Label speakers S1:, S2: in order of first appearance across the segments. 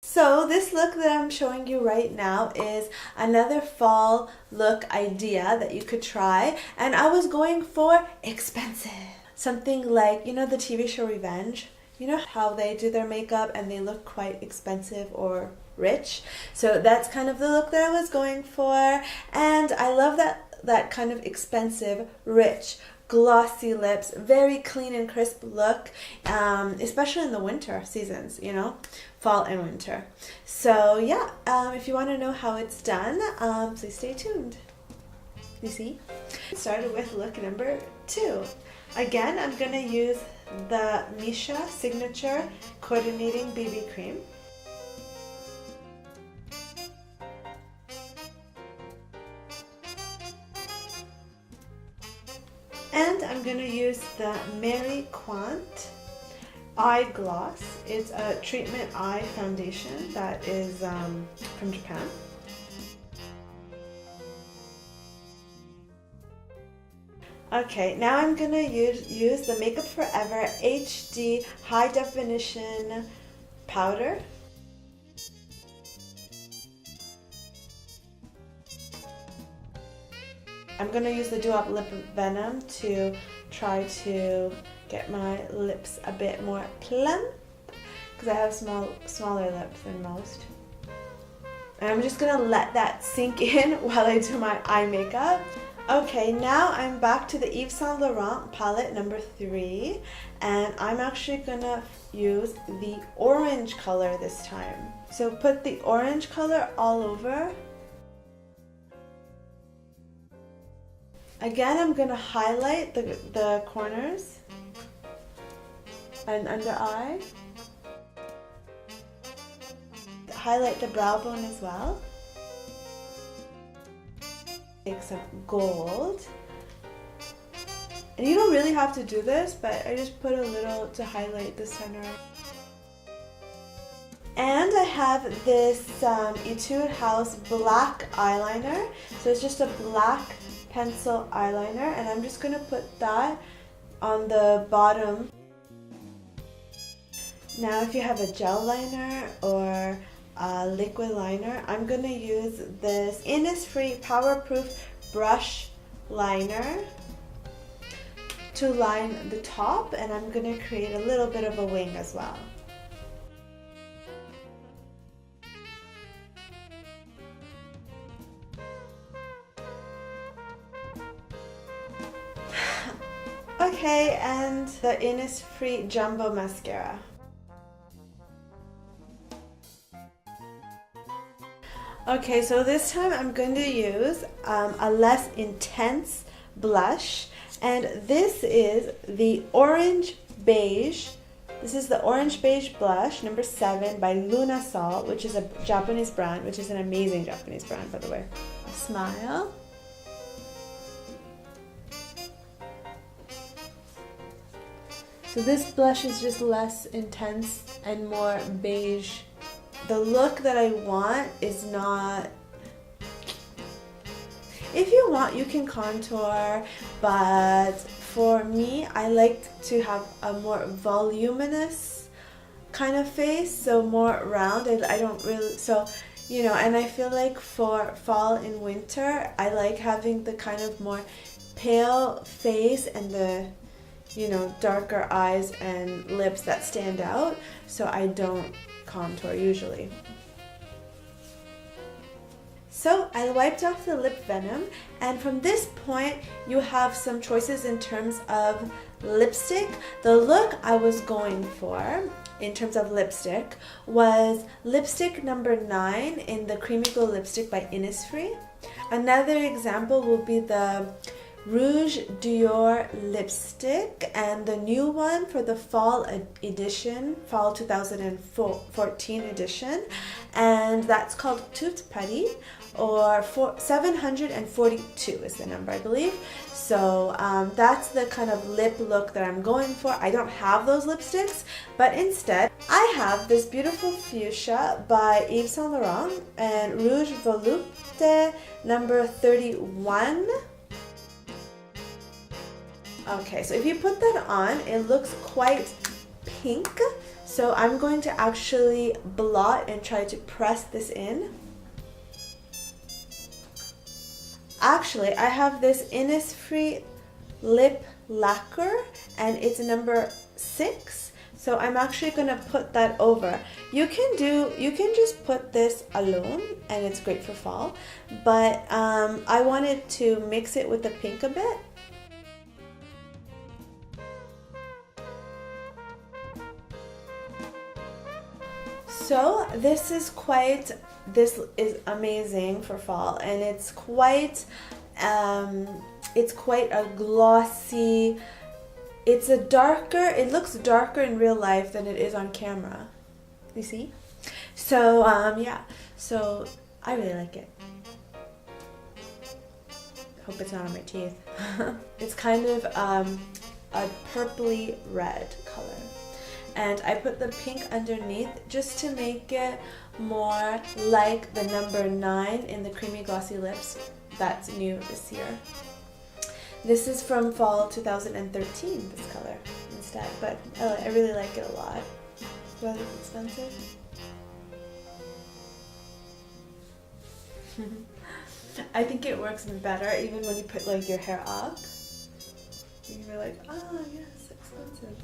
S1: So this look that I'm showing you right now is another fall look idea that you could try, and I was going for expensive. Something like, you know, the TV show Revenge? You know how they do their makeup and they look quite expensive or rich? So that's kind of the look that I was going for, and I love that kind of expensive, rich, glossy lips, very clean and crisp look, especially in the winter seasons, you know, fall and winter. So yeah, if you want to know how it's done, please stay tuned. You see? Started with look number 2. Again, I'm going to use the Missha Signature Coordinating BB Cream. And I'm going to use the Mary Quant Eye Gloss. It's a treatment eye foundation that is from Japan. Okay, now I'm going to use the Makeup Forever HD High Definition Powder. I'm going to use the DuWop Lip Venom to try to get my lips a bit more plump, because I have smaller lips than most. And I'm just going to let that sink in while I do my eye makeup. Okay, now I'm back to the Yeves Saint Laurent palette number 3, and I'm actually going to use the orange color this time. So put the orange color all over. Again, I'm going to highlight the corners and under eye. Highlight the brow bone as well. Take some gold. And you don't really have to do this, but I just put a little to highlight the center. And I have this Etude House black eyeliner. So it's just a black pencil eyeliner, and I'm just going to put that on the bottom. Now if you have a gel liner or a liquid liner, I'm going to use this Innisfree Power brush liner to line the top, and I'm going to create a little bit of a wing as well. Okay, and the Innisfree Jumbo Mascara. Okay, so this time I'm going to use a less intense blush, and this is the Orange Beige. This is the Orange Beige blush, number 7 by Lunasol, which is a Japanese brand, which is an amazing Japanese brand, by the way. Smile. So this blush is just less intense and more beige. The look that I want is not... If you want, you can contour, but for me, I like to have a more voluminous kind of face, so more rounded. I don't really... So, you know, and I feel like for fall and winter, I like having the kind of more pale face and the, you know, darker eyes and lips that stand out, so I don't contour usually. So I wiped off the lip venom, and from this point you have some choices in terms of lipstick. The look I was going for in terms of lipstick was lipstick number 9 in the Creamy Glow lipstick by Innisfree. Another example will be the Rouge Dior lipstick, and the new one for the fall edition, fall 2014 edition, and that's called Tout, or 742 is the number, I believe. So that's the kind of lip look that I'm going for. I don't have those lipsticks, but instead I have this beautiful fuchsia by Yeves Saint Laurent and Rouge Volupte number 31. Okay, so if you put that on, it looks quite pink, So I'm going to actually blot and try to press this in. Actually, I have this Innisfree lip lacquer and it's number 6. So I'm actually gonna put that over. You can just put this alone and it's great for fall, but I wanted to mix it with the pink a bit. So this is amazing for fall, and it's quite a glossy. It looks darker in real life than it is on camera. You see? So yeah, so I really like it. Hope it's not on my teeth. It's kind of a purpley red color. And I put the pink underneath just to make it more like the number 9 in the Creamy Glossy Lips that's new this year. This is from fall 2013, this color instead, but I really like it a lot. Do I think it's expensive? I think it works better even when you put like your hair up. You're like, oh yes, expensive.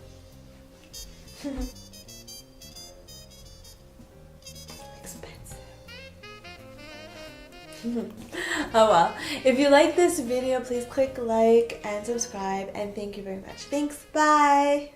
S1: Expensive. Oh well. If you like this video, please click like and subscribe, and thank you very much. Thanks. Bye.